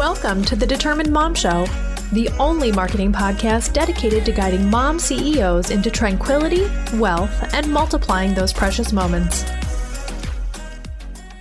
Welcome to the Determined Mom Show, the only marketing podcast dedicated to guiding mom CEOs into tranquility, wealth, and multiplying those precious moments.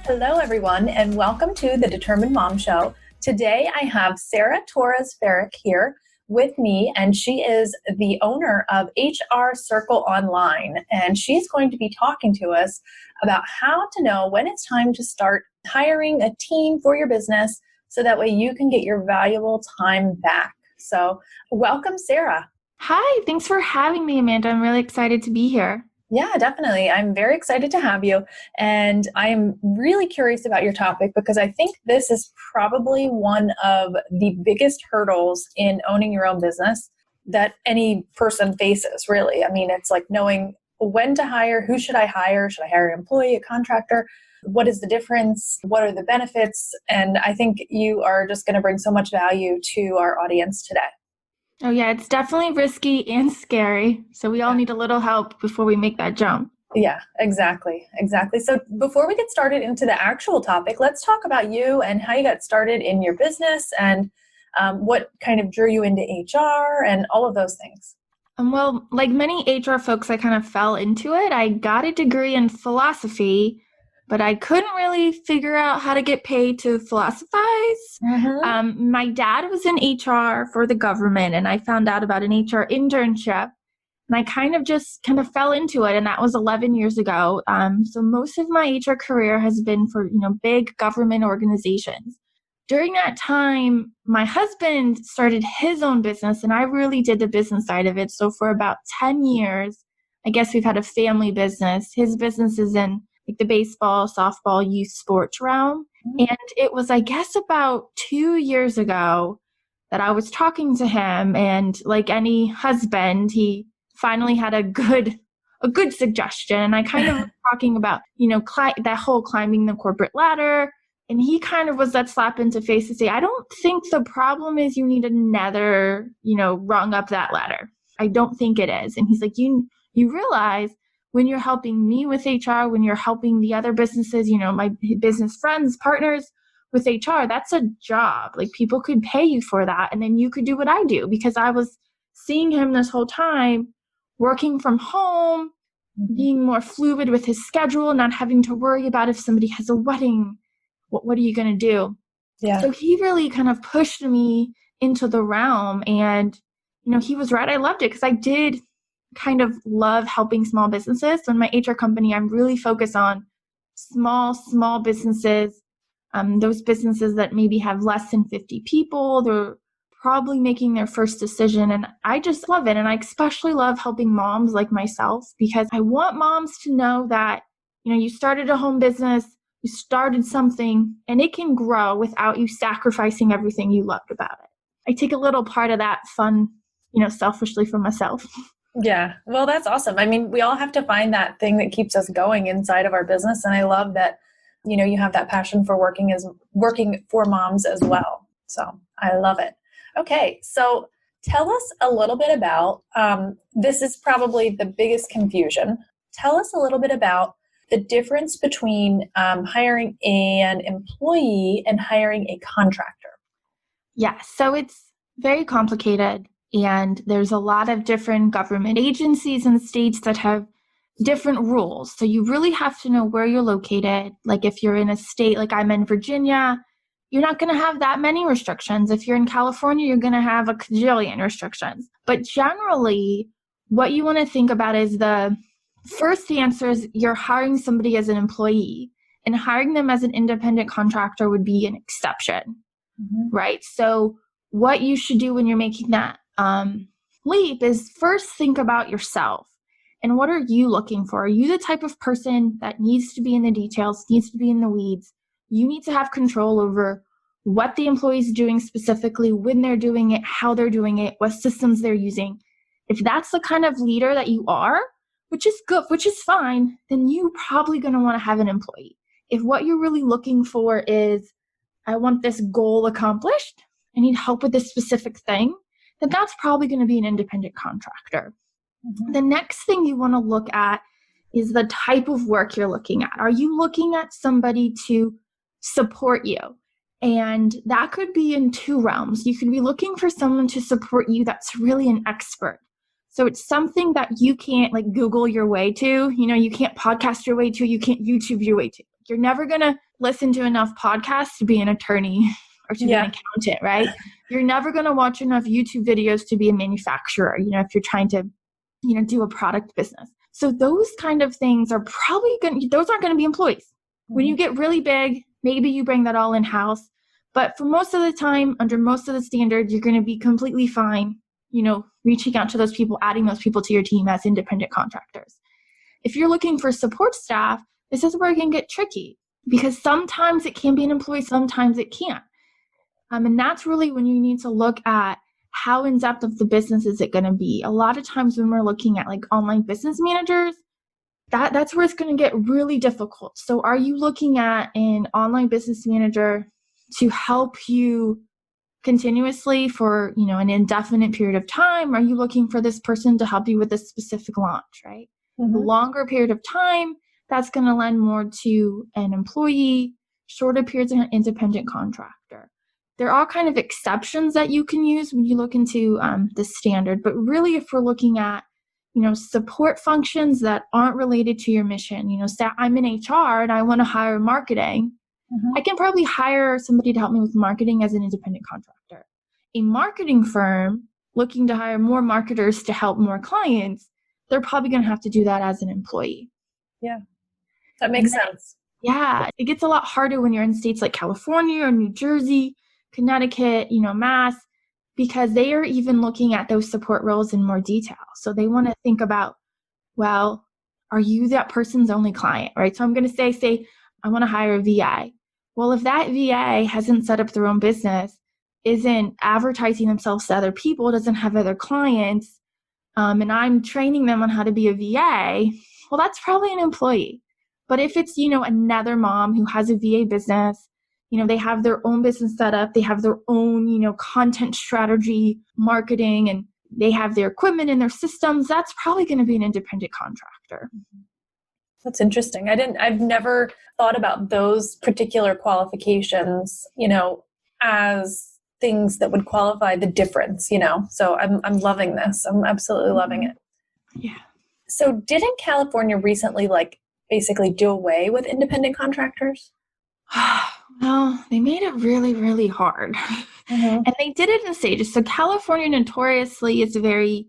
Hello, everyone, and welcome to the Determined Mom Show. Today, I have Sarah Torres-Ferrick here with me, and she is the owner of HR Circle Online, and she's going to be talking to us about how to know when it's time to start hiring a team for your business so that way you can get your valuable time back. So welcome, Sarah. Hi, thanks for having me, Amanda. I'm really excited to be here. Yeah, definitely. I'm very excited to have you. And I am really curious about your topic because I think this is probably one of the biggest hurdles in owning your own business that any person faces, really. I mean, it's like knowing when to hire, who should I hire? Should I hire an employee, a contractor? What is the difference? What are the benefits? And I think you are just going to bring so much value to our audience today. Oh yeah, it's definitely risky and scary. So we all need a little help before we make that jump. Yeah, exactly. So before we get started into the actual topic, let's talk about you and how you got started in your business and what kind of drew you into HR and all of those things. Well, like many HR folks, I kind of fell into it. I got a degree in philosophy, but I couldn't really figure out how to get paid to philosophize. My dad was in HR for the government, and I found out about an HR internship, and I kind of fell into it, and that was 11 years ago. So most of my HR career has been for, big government organizations. During that time, my husband started his own business, and I really did the business side of it. So for about 10 years, I guess we've had a family business. His business is in like the baseball, softball, youth sports realm. And it was, I guess, about 2 years ago that I was talking to him, and like any husband, he finally had a good suggestion. And I kind of was talking about, that whole climbing the corporate ladder. And he kind of was that slap into face to say, I don't think the problem is you need another, rung up that ladder. I don't think it is. And he's like, you realize when you're helping me with HR, when you're helping the other businesses, my business friends, partners with HR, that's a job. Like people could pay you for that. And then you could do what I do, because I was seeing him this whole time working from home, being more fluid with his schedule, not having to worry about if somebody has a wedding, what are you going to do? Yeah. So he really kind of pushed me into the realm, and, he was right. I loved it because I did kind of love helping small businesses. So in my HR company, I'm really focused on small businesses, those businesses that maybe have less than 50 people. They're probably making their first decision. And I just love it. And I especially love helping moms like myself, because I want moms to know that, you started a home business, you started something, and it can grow without you sacrificing everything you loved about it. I take a little part of that fun, selfishly for myself. Yeah. Well, that's awesome. I mean, we all have to find that thing that keeps us going inside of our business. And I love that, you have that passion for working for moms as well. So I love it. Okay. So tell us a little bit about, this is probably the biggest confusion. Tell us a little bit about the difference between hiring an employee and hiring a contractor. Yeah. So it's very complicated. And there's a lot of different government agencies and states that have different rules. So you really have to know where you're located. Like if you're in a state, like I'm in Virginia, you're not going to have that many restrictions. If you're in California, you're going to have a cajillion restrictions. But generally, what you want to think about is the first answer is you're hiring somebody as an employee, and hiring them as an independent contractor would be an exception, right? So what you should do when you're making that leap is first think about yourself and what are you looking for? Are you the type of person that needs to be in the details, needs to be in the weeds? You need to have control over what the employee is doing specifically, when they're doing it, how they're doing it, what systems they're using. If that's the kind of leader that you are, which is good, which is fine, then you're probably going to want to have an employee. If what you're really looking for is, I want this goal accomplished, I need help with this specific thing, then that's probably going to be an independent contractor. The next thing you want to look at is the type of work you're looking at. Are you looking at somebody to support you? And that could be in two realms. You could be looking for someone to support you that's really an expert. So it's something that you can't like Google your way to, you can't podcast your way to, you can't YouTube your way to. You're never going to listen to enough podcasts to be an attorney or to be an accountant, right? You're never going to watch enough YouTube videos to be a manufacturer, if you're trying to, do a product business. So those kind of things are probably those aren't going to be employees. When you get really big, maybe you bring that all in-house. But for most of the time, under most of the standards, you're going to be completely fine, reaching out to those people, adding those people to your team as independent contractors. If you're looking for support staff, this is where it can get tricky because sometimes it can be an employee, sometimes it can't. And that's really when you need to look at how in-depth of the business is it going to be. A lot of times when we're looking at like online business managers, that's where it's going to get really difficult. So are you looking at an online business manager to help you continuously for, an indefinite period of time? Are you looking for this person to help you with a specific launch, right? The longer period of time, that's going to lend more to an employee, shorter periods of an independent contractor. There are kind of exceptions that you can use when you look into the standard, but really if we're looking at, support functions that aren't related to your mission, say I'm in HR and I want to hire marketing, I can probably hire somebody to help me with marketing as an independent contractor. A marketing firm looking to hire more marketers to help more clients, they're probably going to have to do that as an employee. Yeah, that makes sense. Yeah, it gets a lot harder when you're in states like California or New Jersey, Connecticut, Mass, because they are even looking at those support roles in more detail. So they want to think about, well, are you that person's only client, right? So I'm going to say I want to hire a VA. Well, if that VA hasn't set up their own business, isn't advertising themselves to other people, doesn't have other clients, and I'm training them on how to be a VA, well, that's probably an employee. But if it's, another mom who has a VA business, they have their own business set up, they have their own, content strategy, marketing, and they have their equipment and their systems, that's probably going to be an independent contractor. That's interesting. I've never thought about those particular qualifications, as things that would qualify the difference, So I'm loving this. I'm absolutely loving it. Yeah. So didn't California recently basically do away with independent contractors? Well, they made it really, really hard. And they did it in stages. So California notoriously is very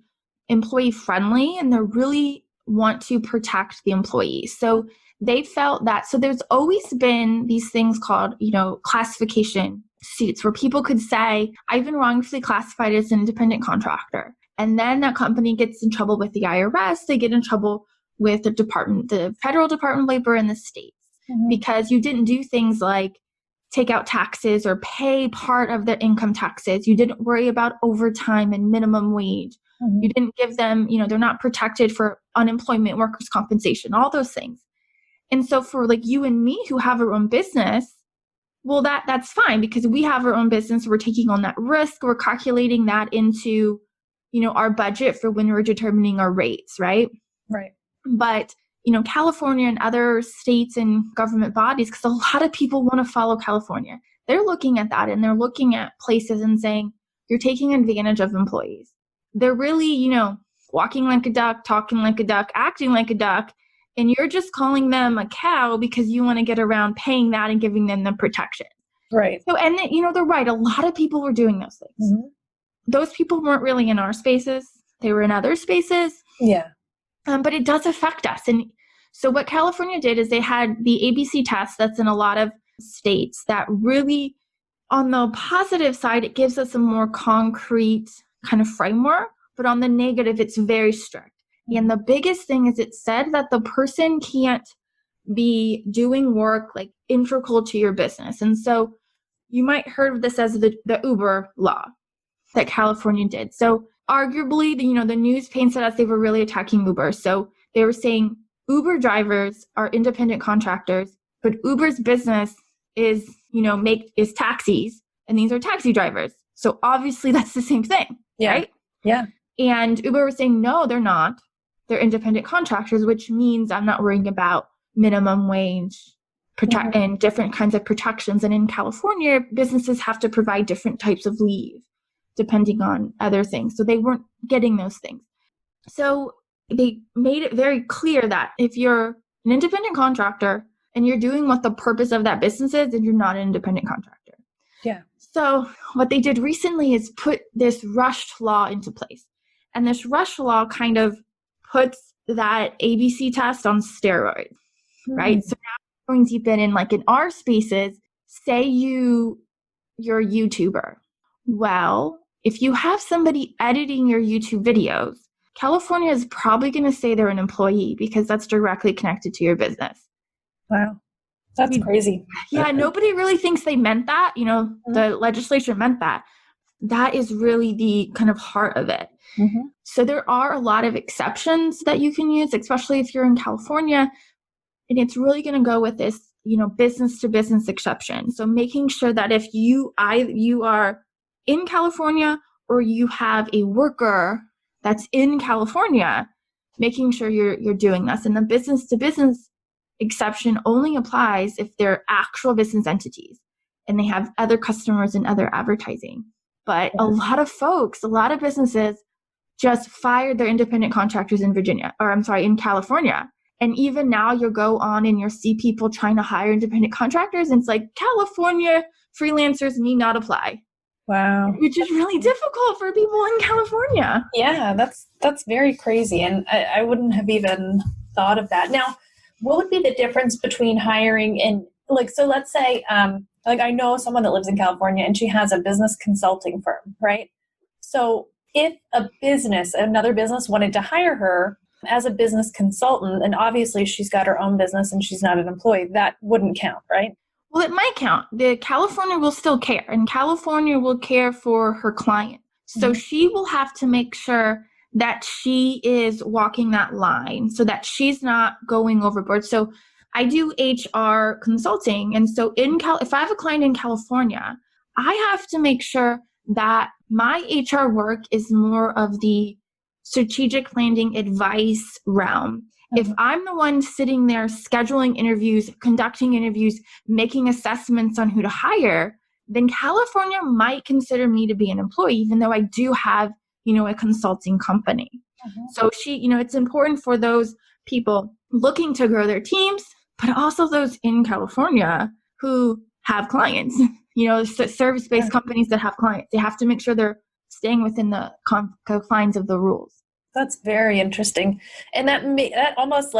employee friendly and they really want to protect the employees. So they felt that, so there's always been these things called, classification suits where people could say, I've been wrongfully classified as an independent contractor. And then that company gets in trouble with the IRS. They get in trouble with the Federal Department of Labor in the states because you didn't do things like take out taxes or pay part of their income taxes. You didn't worry about overtime and minimum wage. You didn't give them, they're not protected for unemployment, workers' compensation, all those things. And so for you and me who have our own business, well, that's fine because we have our own business. We're taking on that risk. We're calculating that into, our budget for when we're determining our rates, right? Right. But, California and other states and government bodies, because a lot of people want to follow California, they're looking at that and they're looking at places and saying, you're taking advantage of employees. They're really, walking like a duck, talking like a duck, acting like a duck, and you're just calling them a cow because you want to get around paying that and giving them the protection. Right. So, and they're right. A lot of people were doing those things. Those people weren't really in our spaces. They were in other spaces. Yeah. But it does affect us. And so what California did is they had the ABC test that's in a lot of states that really, on the positive side, it gives us a more concrete kind of framework, but on the negative, it's very strict. And the biggest thing is it said that the person can't be doing work integral to your business. And so you might heard of this as the Uber law that California did. So arguably, the news paints it as they were really attacking Uber. So they were saying Uber drivers are independent contractors, but Uber's business is, is taxis, and these are taxi drivers. So obviously that's the same thing, right? Yeah. And Uber was saying, no, they're not. They're independent contractors, which means I'm not worrying about minimum wage, and different kinds of protections. And in California, businesses have to provide different types of leave depending on other things. So they weren't getting those things. So they made it very clear that if you're an independent contractor and you're doing what the purpose of that business is, then you're not an independent contractor. Yeah. So what they did recently is put this rushed law into place. And this rushed law kind of puts that ABC test on steroids, right? So now going deep in our spaces, say you're a YouTuber. Well, if you have somebody editing your YouTube videos, California is probably going to say they're an employee because that's directly connected to your business. Wow. That's crazy. Yeah, nobody really thinks they meant that. The legislature meant that. That is really the kind of heart of it. Mm-hmm. So there are a lot of exceptions that you can use, especially if you're in California. And it's really going to go with this, business to business exception. So making sure that if you are in California or you have a worker that's in California, making sure you're doing this. And the business to business exception only applies if they're actual business entities and they have other customers and other advertising. But a lot of businesses just fired their independent contractors in in California. And even now you'll go on and you'll see people trying to hire independent contractors. And it's like, California freelancers need not apply. Wow. Which is really difficult for people in California. Yeah, that's very crazy. And I wouldn't have even thought of that. Now, what would be the difference between hiring and so let's say, I know someone that lives in California and she has a business consulting firm, right? So if another business wanted to hire her as a business consultant, and obviously she's got her own business and she's not an employee, that wouldn't count, right? Well, it might count. California will still care, and California will care for her client. So she will have to make sure that she is walking that line so that she's not going overboard. So I do HR consulting. And so if I have a client in California, I have to make sure that my HR work is more of the strategic planning advice realm. If I'm the one sitting there scheduling interviews, conducting interviews, making assessments on who to hire, then California might consider me to be an employee, even though I do have, a consulting company. So it's important for those people looking to grow their teams, but also those in California who have clients, service-based companies that have clients. They have to make sure they're staying within the confines of the rules. That's very interesting. And that almost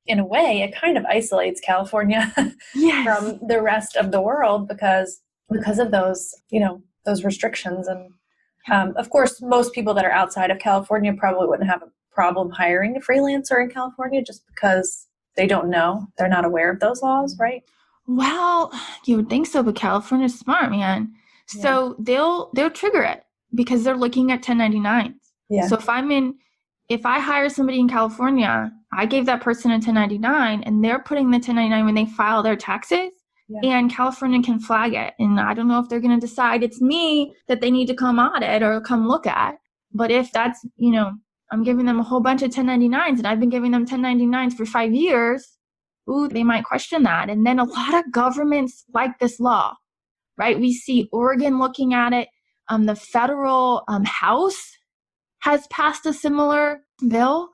in a way, it kind of isolates California from the rest of the world because of those, those restrictions. And of course, most people that are outside of California probably wouldn't have a problem hiring a freelancer in California just because they don't know. They're not aware of those laws, right? Well, you would think so, but California's smart, man. Yeah. So they'll trigger it because they're looking at 1099s. Yeah. So if I hire somebody in California, I gave that person a 1099 and they're putting the 1099 when they file their taxes, and California can flag it. And I don't know if they're going to decide it's me that they need to come audit or come look at. But if that's, I'm giving them a whole bunch of 1099s and I've been giving them 1099s for 5 years, they might question that. And then a lot of governments like this law, right? We see Oregon looking at it. The federal House has passed a similar bill.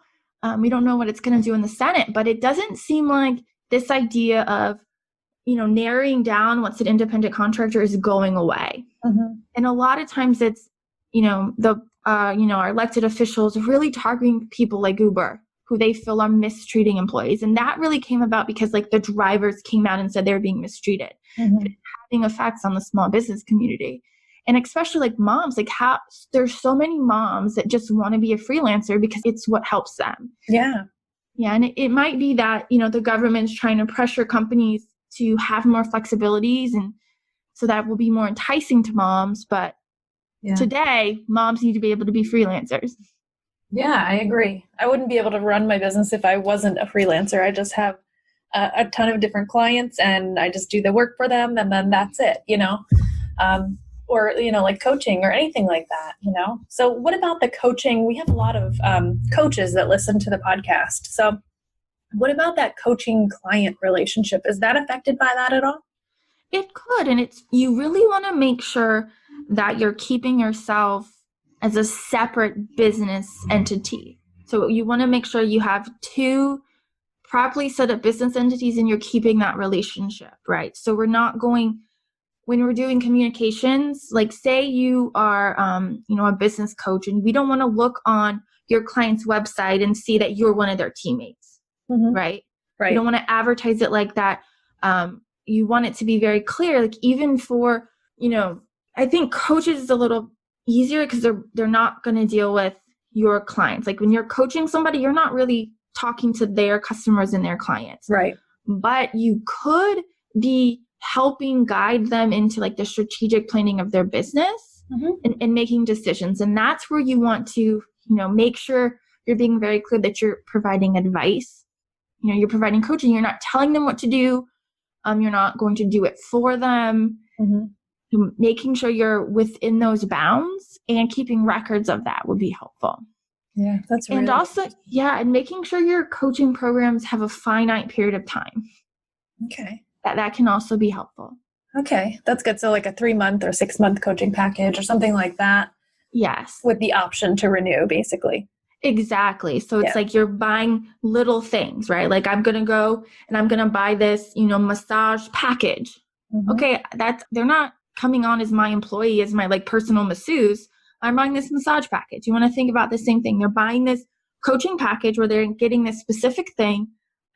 We don't know what it's going to do in the Senate, but it doesn't seem like this idea of, narrowing down what's an independent contractor is going away. And a lot of times it's, our elected officials really targeting people like Uber, who they feel are mistreating employees. And that really came about because the drivers came out and said they were being mistreated. It's having effects on the small business community. And especially moms, there's so many moms that just want to be a freelancer because it's what helps them. Yeah. Yeah. And it might be that, the government's trying to pressure companies to have more flexibilities. And so that will be more enticing to moms. But today, moms need to be able to be freelancers. Yeah, I agree. I wouldn't be able to run my business if I wasn't a freelancer. I just have a ton of different clients and I just do the work for them and then that's it, or, coaching or anything like that, So what about the coaching? We have a lot of coaches that listen to the podcast. So What about that coaching client relationship? Is that affected by that at all? It could. And you really want to make sure that you're keeping yourself as a separate business entity. So you want to make sure you have two properly set up business entities and you're keeping that relationship, right? So we're not going, when we're doing communications, like say you are, a business coach, and we don't want to look on your client's website and see that you're one of their teammates, right? Right. You don't want to advertise it like that. You want it to be very clear, like even for, I think coaches is a little easier because they're not going to deal with your clients. Like when you're coaching somebody, you're not really talking to their customers and their clients. Right. But you could be helping guide them into like the strategic planning of their business and making decisions. And that's where you want to, make sure you're being very clear that you're providing advice. You're providing coaching. You're not telling them what to do. You're not going to do it for them. Making sure you're within those bounds and keeping records of that would be helpful. Yeah, that's really and also, and making sure your coaching programs have a finite period of time. Okay. That can also be helpful. Okay, that's good. So like a 3-month or 6-month coaching package or something like that. Yes. With the option to renew, basically. Exactly. So it's like you're buying little things, right? Like I'm going to go and I'm going to buy this, massage package. Okay, they're not coming on as my employee, as my like personal masseuse. I'm buying this massage package. You want to think about the same thing. They're buying this coaching package where they're getting this specific thing.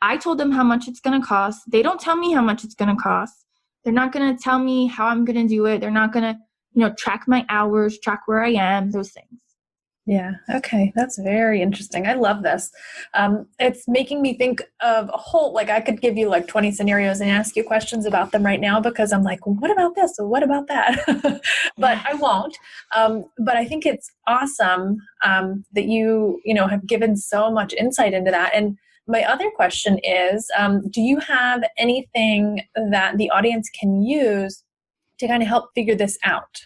I told them how much it's going to cost. They don't tell me how much it's going to cost. They're not going to tell me how I'm going to do it. They're not going to, track my hours, track where I am, those things. Yeah. Okay. That's very interesting. I love this. It's making me think of a whole, like I could give you like 20 scenarios and ask you questions about them right now because I'm like, well, what about this? Or what about that? But I won't. But I think it's awesome that you have given so much insight into that. And my other question is, do you have anything that the audience can use to kind of help figure this out?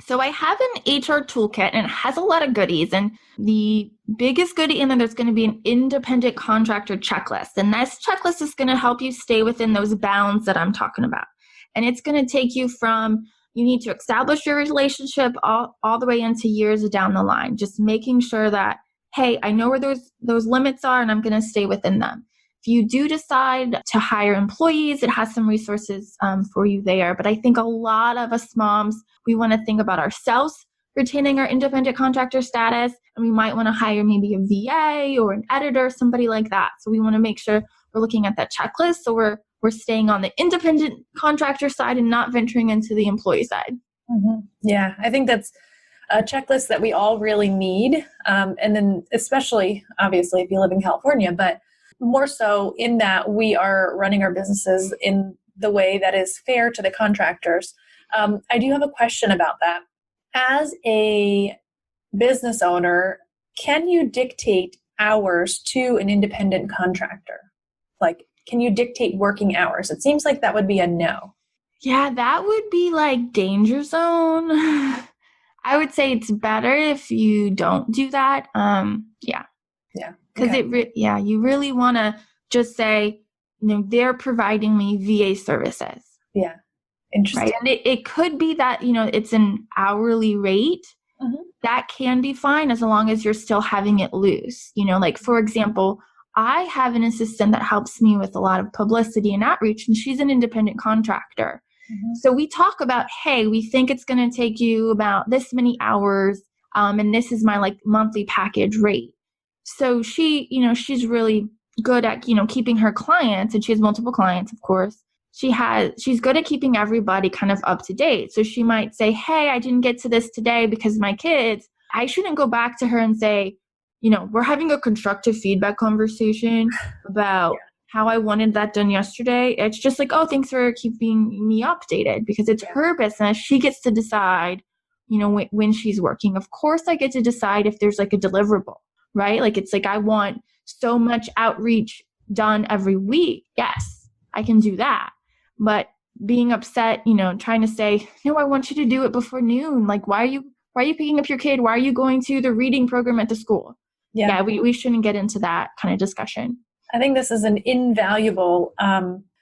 So I have an HR toolkit and it has a lot of goodies. And the biggest goodie in there, there's going to be an independent contractor checklist. And this checklist is going to help you stay within those bounds that I'm talking about. And it's going to take you from, you need to establish your relationship all the way into years down the line. Just making sure that, hey, I know where those limits are and I'm going to stay within them. If you do decide to hire employees, it has some resources for you there. But I think a lot of us moms, we want to think about ourselves retaining our independent contractor status, and we might want to hire maybe a VA or an editor, somebody like that. So we want to make sure we're looking at that checklist. So we're staying on the independent contractor side and not venturing into the employee side. Yeah, I think that's a checklist that we all really need. And then especially, obviously, if you live in California, but more so in that we are running our businesses in the way that is fair to the contractors. I do have a question about that. As a business owner, can you dictate hours to an independent contractor? Like, can you dictate working hours? It seems like that would be a no. Yeah, that would be like danger zone. I would say it's better if you don't do that. Yeah. Because you really want to just say, they're providing me VA services. Yeah. Interesting. Right. And it could be that, it's an hourly rate. That can be fine as long as you're still having it loose. Like, for example, I have an assistant that helps me with a lot of publicity and outreach, and she's an independent contractor. So we talk about, hey, we think it's going to take you about this many hours, and this is my like monthly package rate. So she, she's really good at, keeping her clients, and she has multiple clients, of course. She's good at keeping everybody kind of up to date. So she might say, hey, I didn't get to this today because of my kids. I shouldn't go back to her and say, we're having a constructive feedback conversation about how I wanted that done yesterday. It's just like, oh, thanks for keeping me updated, because it's her business. She gets to decide, when she's working. Of course, I get to decide if there's like a deliverable, right? Like, it's like, I want so much outreach done every week. Yes, I can do that. But being upset, trying to say, no, I want you to do it before noon. Like, why are you picking up your kid? Why are you going to the reading program at the school? Yeah, we shouldn't get into that kind of discussion. I think this is an invaluable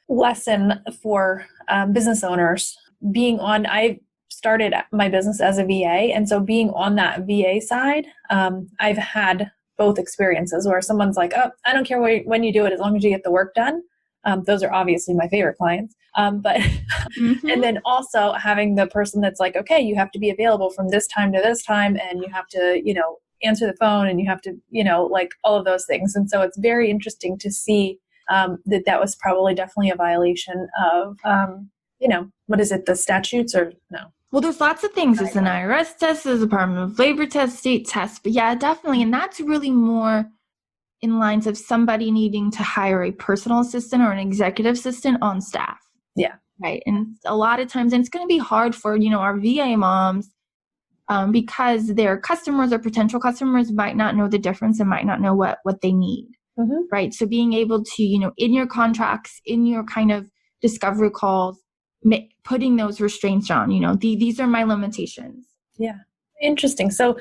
lesson for business owners. I started my business as a VA, and so being on that VA side, I've had both experiences where someone's like, oh, I don't care when you do it, as long as you get the work done. Those are obviously my favorite clients. But and then also having the person that's like, okay, you have to be available from this time to this time, and you have to, answer the phone, and you have to, like all of those things. And so it's very interesting to see that was probably definitely a violation of, what is it, the statutes or no? Well, there's lots of things. There's an IRS test, there's a Department of Labor test, state test. But yeah, definitely. And that's really more in lines of somebody needing to hire a personal assistant or an executive assistant on staff. Yeah. Right. And a lot of times, and it's going to be hard for, our VA moms because their customers or potential customers might not know the difference and might not know what they need. Mm-hmm. Right. So being able to, in your contracts, in your kind of discovery calls, putting those restraints on, these are my limitations. Yeah. Interesting. So,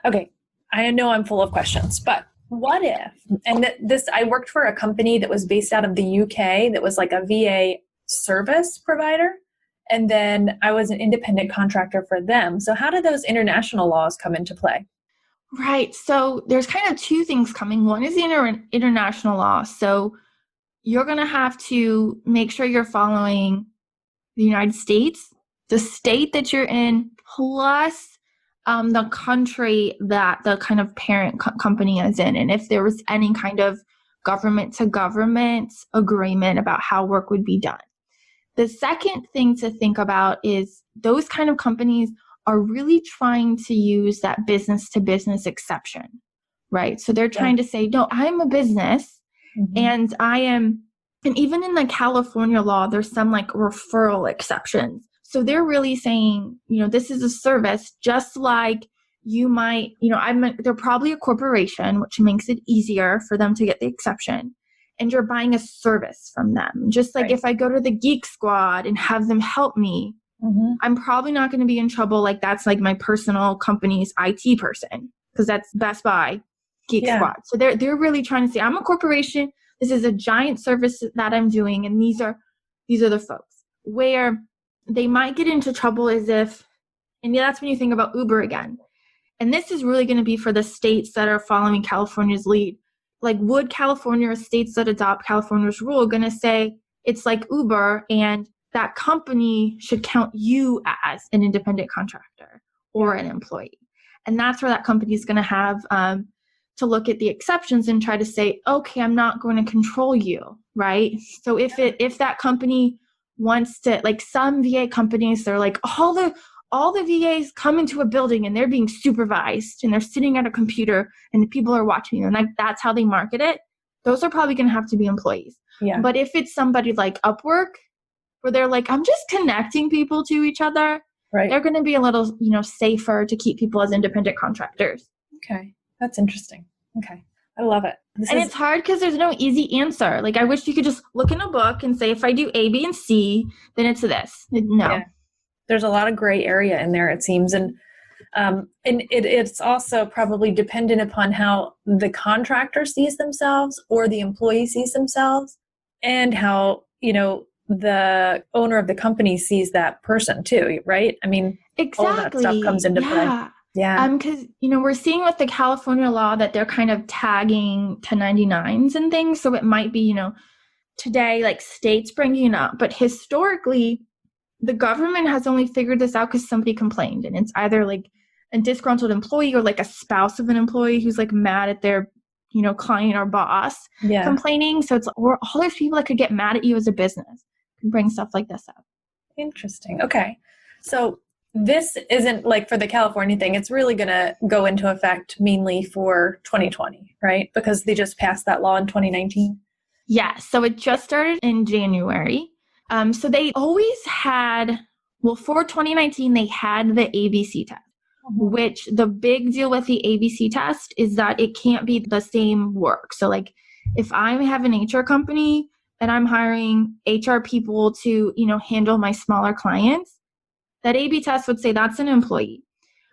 okay, I know I'm full of questions, but what if, and I worked for a company that was based out of the UK that was like a VA service provider. And then I was an independent contractor for them. So how did those international laws come into play? Right. So there's kind of two things coming. One is the international law. So you're going to have to make sure you're following the United States, the state that you're in, plus the country that the kind of parent company is in. And if there was any kind of government to government agreement about how work would be done. The second thing to think about is those kind of companies are really trying to use that business to business exception, right? So they're trying to say, no, I'm a business and I am. And even in the California law, there's some like referral exceptions. So they're really saying, this is a service, just like you might, they're probably a corporation, which makes it easier for them to get the exception. And you're buying a service from them. Just like if I go to the Geek Squad and have them help me, I'm probably not going to be in trouble. Like that's like my personal company's IT person, because that's Best Buy, Geek Squad. So they're really trying to say, I'm a corporation. This is a giant service that I'm doing, and these are the folks. Where they might get into trouble is if, and that's when you think about Uber again. And this is really going to be for the states that are following California's lead. Like, would California or states that adopt California's rule going to say it's like Uber and that company should count you as an independent contractor or an employee? And that's where that company is going to have to look at the exceptions and try to say, okay, I'm not going to control you, right? So if that company wants to, like some VA companies, they're like, all the VAs come into a building and they're being supervised and they're sitting at a computer and the people are watching them. Like that's how they market it. Those are probably going to have to be employees. Yeah. But if it's somebody like Upwork, where they're like, I'm just connecting people to each other, right, they're going to be a little, safer to keep people as independent contractors. Okay. That's interesting. Okay. I love it. It's hard because there's no easy answer. Like, I wish you could just look in a book and say, if I do A, B, and C, then it's this. No. Yeah. There's a lot of gray area in there, it seems. And it's also probably dependent upon how the contractor sees themselves or the employee sees themselves, and how, the owner of the company sees that person too, right? I mean, exactly. All of that stuff comes into play. Yeah. Because, we're seeing with the California law that they're kind of tagging 1099s and things. So it might be, today, like states bringing it up. But historically, the government has only figured this out because somebody complained. And it's either like a disgruntled employee or like a spouse of an employee who's like mad at their, client or boss complaining. So or all those people that could get mad at you as a business can bring stuff like this up. Interesting. Okay. So this isn't like for the California thing. It's really going to go into effect mainly for 2020, right? Because they just passed that law in 2019. Yeah. So it just started in January. So they always had, for 2019, they had the ABC test, which the big deal with the ABC test is that it can't be the same work. So like if I have an HR company and I'm hiring HR people to, handle my smaller clients, that A/B test would say that's an employee.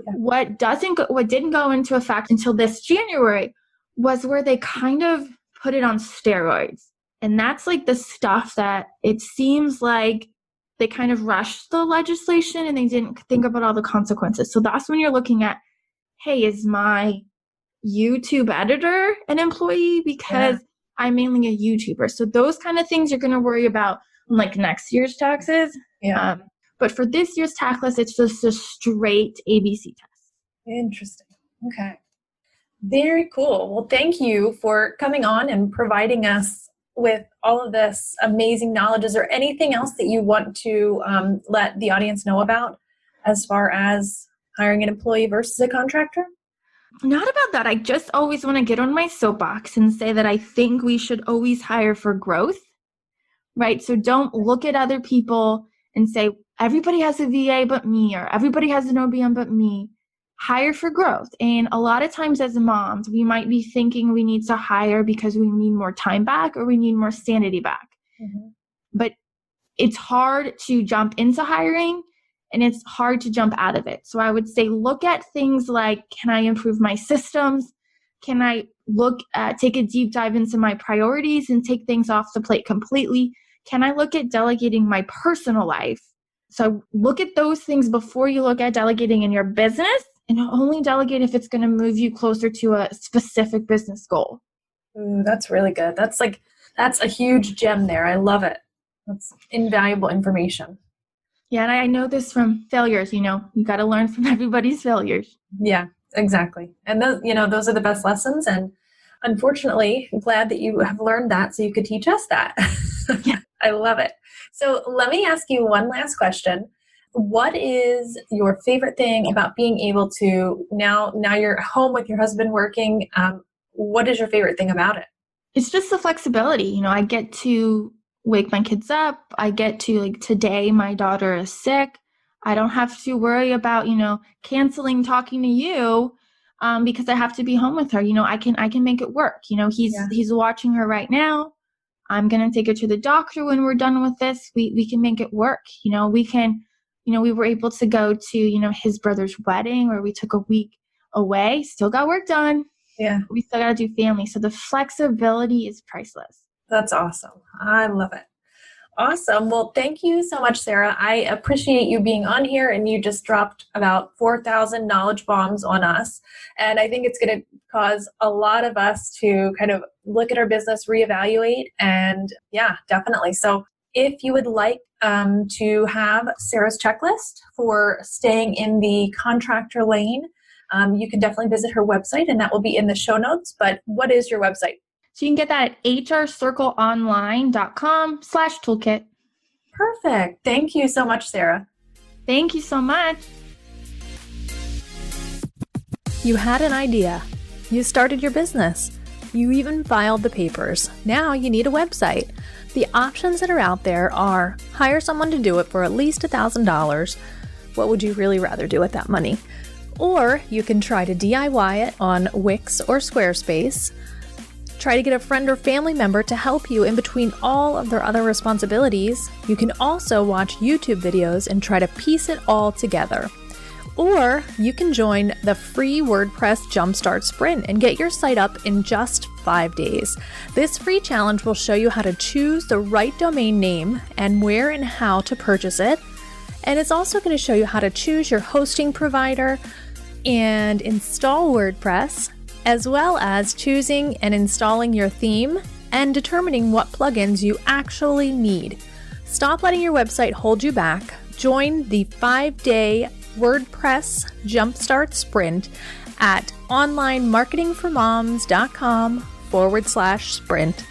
Yeah. What didn't go into effect until this January was where they kind of put it on steroids. And that's like the stuff that it seems like they kind of rushed the legislation and they didn't think about all the consequences. So that's when you're looking at, hey, is my YouTube editor an employee? Because I'm mainly a YouTuber. So those kind of things you're going to worry about in like next year's taxes. Yeah. But for this year's tax list, it's just a straight ABC test. Interesting. Okay. Very cool. Well, thank you for coming on and providing us with all of this amazing knowledge. Is there anything else that you want to let the audience know about as far as hiring an employee versus a contractor? Not about that. I just always want to get on my soapbox and say that I think we should always hire for growth, right? So don't look at other people and say, everybody has a VA but me, or everybody has an OBM but me. Hire for growth. And a lot of times as moms, we might be thinking we need to hire because we need more time back or we need more sanity back. Mm-hmm. But it's hard to jump into hiring and it's hard to jump out of it. So I would say look at things like, can I improve my systems? Can I take a deep dive into my priorities and take things off the plate completely? Can I look at delegating my personal life? So look at those things before you look at delegating in your business. And only delegate if it's going to move you closer to a specific business goal. Ooh, that's really good. That's a huge gem there. I love it. That's invaluable information. Yeah, and I know this from failures. You got to learn from everybody's failures. Yeah, exactly. And those are the best lessons. And unfortunately, I'm glad that you have learned that so you could teach us that. Yeah. I love it. So let me ask you one last question. What is your favorite thing about being able to, now you're home with your husband working, what is your favorite thing about it? It's just the flexibility. I get to wake my kids up. I get to, like today, my daughter is sick. I don't have to worry about, canceling talking to you because I have to be home with her. I can make it work. He's watching her right now. I'm going to take her to the doctor when we're done with this. We can make it work. We were able to go to, his brother's wedding where we took a week away, still got work done. Yeah. We still got to do family. So the flexibility is priceless. That's awesome. I love it. Awesome. Well, thank you so much, Sarah. I appreciate you being on here, and you just dropped about 4,000 knowledge bombs on us. And I think it's going to cause a lot of us to kind of look at our business, reevaluate, and yeah, definitely. So if you would like to have Sarah's checklist for staying in the contractor lane, you can definitely visit her website, and that will be in the show notes. But what is your website? So you can get that at hrcircleonline.com/toolkit. Perfect. Thank you so much, Sarah. Thank you so much. You had an idea. You started your business. You even filed the papers. Now you need a website. The options that are out there are hire someone to do it for at least $1,000. What would you really rather do with that money? Or you can try to DIY it on Wix or Squarespace. Try to get a friend or family member to help you in between all of their other responsibilities. You can also watch YouTube videos and try to piece it all together. Or you can join the free WordPress Jumpstart Sprint and get your site up in just 5 days. This free challenge will show you how to choose the right domain name and where and how to purchase it. And it's also going to show you how to choose your hosting provider and install WordPress, as well as choosing and installing your theme and determining what plugins you actually need. Stop letting your website hold you back. Join the 5-day WordPress Jumpstart Sprint at onlinemarketingformoms.com/sprint.